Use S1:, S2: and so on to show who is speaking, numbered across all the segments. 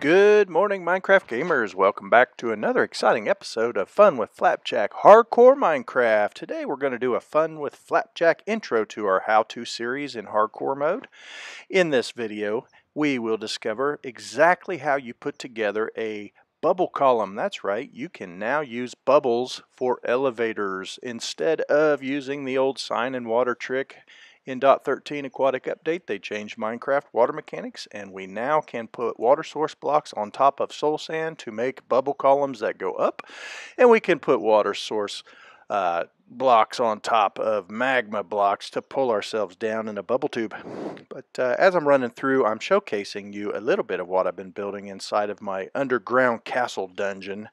S1: Good morning, Minecraft gamers. Welcome back to another exciting episode of Fun with FlapJack Hardcore Minecraft. Today we're going to do a Fun with FlapJack intro to our how-to series in hardcore mode. In this video, we will discover exactly how you put together a bubble column. That's right, you can now use bubbles for elevators instead of using the old sign and water trick. In 0.13 Aquatic Update, they changed Minecraft water mechanics, and we now can put water source blocks on top of soul sand to make bubble columns that go up, and we can put water source blocks on top of magma blocks to pull ourselves down in a bubble tube. But as I'm running through, I'm showcasing you a little bit of what I've been building inside of my underground castle dungeon.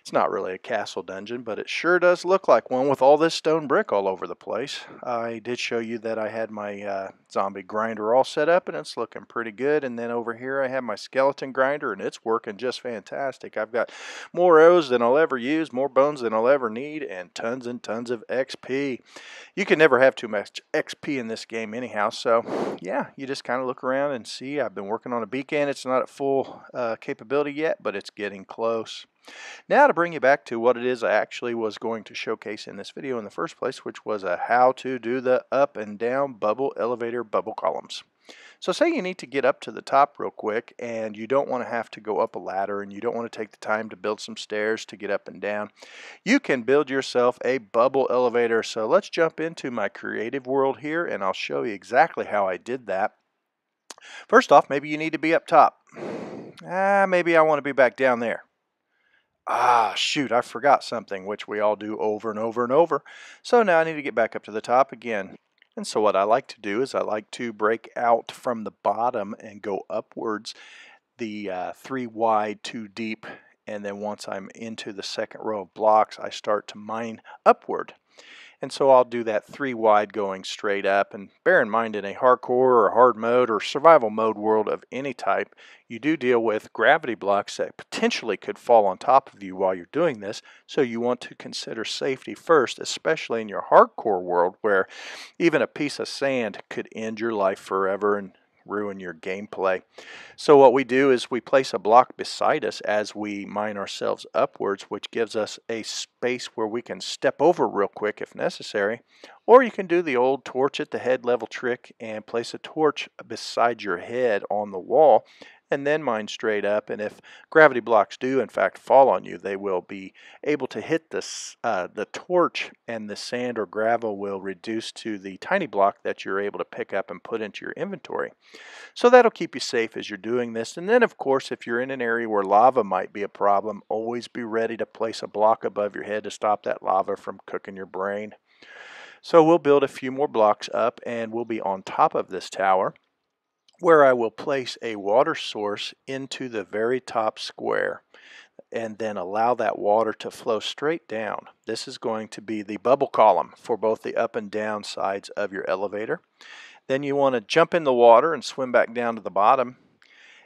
S1: It's not really a castle dungeon, but it sure does look like one with all this stone brick all over the place. I did show you that I had my zombie grinder all set up, and it's looking pretty good. And then over here I have my skeleton grinder, and it's working just fantastic. I've got more arrows than I'll ever use, more bones than I'll ever need, and tons of XP. You can never have too much XP in this game anyhow, so yeah, you just kind of look around and see. I've been working on a beacon. It's not at full capability yet, but it's getting close. Now to bring you back to what it is I actually was going to showcase in this video in the first place, which was a how to do the up and down bubble elevator bubble columns. So say you need to get up to the top real quick and you don't want to have to go up a ladder and you don't want to take the time to build some stairs to get up and down. You can build yourself a bubble elevator. So let's jump into my creative world here and I'll show you exactly how I did that. First off, maybe you need to be up top. Maybe I want to be back down there. Shoot, I forgot something, which we all do over and over and over. So now I need to get back up to the top again. And so what I like to do is I like to break out from the bottom and go upwards the 3 wide, 2 deep. And then once I'm into the second row of blocks, I start to mine upward. And so I'll do that 3 wide going straight up. And bear in mind, in a hardcore or hard mode or survival mode world of any type, you do deal with gravity blocks that potentially could fall on top of you while you're doing this. So you want to consider safety first, especially in your hardcore world where even a piece of sand could end your life forever and ruin your gameplay. So what we do is we place a block beside us as we mine ourselves upwards, which gives us a space where we can step over real quick if necessary. Or you can do the old torch at the head level trick and place a torch beside your head on the wall and then mine straight up. And if gravity blocks do in fact fall on you, they will be able to hit the torch, and the sand or gravel will reduce to the tiny block that you're able to pick up and put into your inventory. So that'll keep you safe as you're doing this. And then of course, if you're in an area where lava might be a problem, always be ready to place a block above your head to stop that lava from cooking your brain. So we'll build a few more blocks up and we'll be on top of this tower, where I will place a water source into the very top square and then allow that water to flow straight down. This is going to be the bubble column for both the up and down sides of your elevator. Then you want to jump in the water and swim back down to the bottom.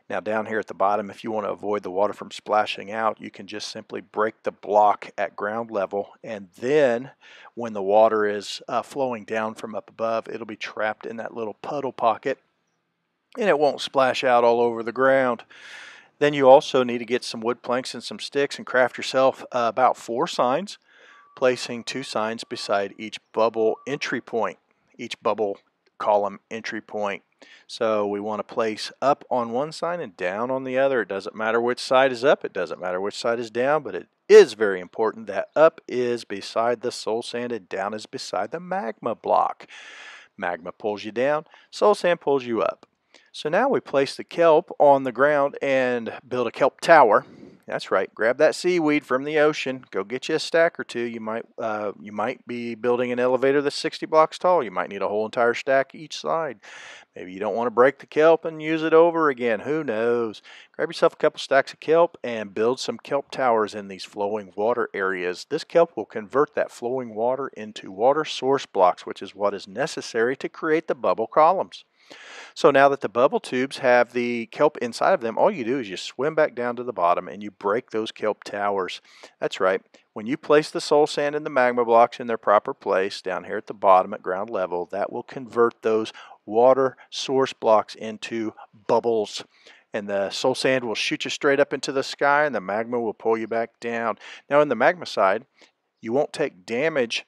S1: Now down here at the bottom, if you want to avoid the water from splashing out, you can just simply break the block at ground level, and then when the water is flowing down from up above, it'll be trapped in that little puddle pocket and it won't splash out all over the ground. Then you also need to get some wood planks and some sticks and craft yourself about 4 signs, placing 2 signs beside each bubble entry point, each bubble column entry point. So we want to place up on one side and down on the other. It doesn't matter which side is up, it doesn't matter which side is down, but it is very important that up is beside the soul sand and down is beside the magma block. Magma pulls you down, soul sand pulls you up. So now we place the kelp on the ground and build a kelp tower. That's right, grab that seaweed from the ocean, go get you a stack or 2. You might be building an elevator that's 60 blocks tall. You might need a whole entire stack each side. Maybe you don't want to break the kelp and use it over again. Who knows? Grab yourself a couple stacks of kelp and build some kelp towers in these flowing water areas. This kelp will convert that flowing water into water source blocks, which is what is necessary to create the bubble columns. So now that the bubble tubes have the kelp inside of them, all you do is you swim back down to the bottom and you break those kelp towers. That's right. When you place the soul sand and the magma blocks in their proper place down here at the bottom at ground level, that will convert those water source blocks into bubbles. And the soul sand will shoot you straight up into the sky, and the magma will pull you back down. Now, in the magma side, you won't take damage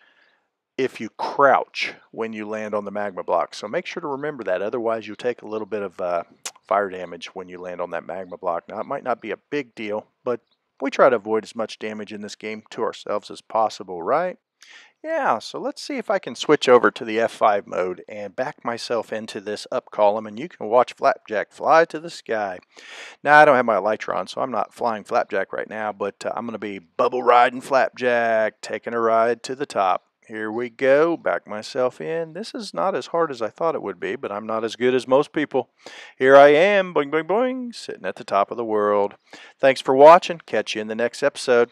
S1: if you crouch when you land on the magma block. So make sure to remember that. Otherwise, you'll take a little bit of fire damage when you land on that magma block. Now, it might not be a big deal, but we try to avoid as much damage in this game to ourselves as possible, right? Yeah, so let's see if I can switch over to the F5 mode and back myself into this up column, and you can watch FlapJack fly to the sky. Now, I don't have my Elytron, so I'm not flying FlapJack right now, but I'm going to be bubble riding FlapJack, taking a ride to the top. Here we go, back myself in. This is not as hard as I thought it would be, but I'm not as good as most people. Here I am, boing, boing, boing, sitting at the top of the world. Thanks for watching. Catch you in the next episode.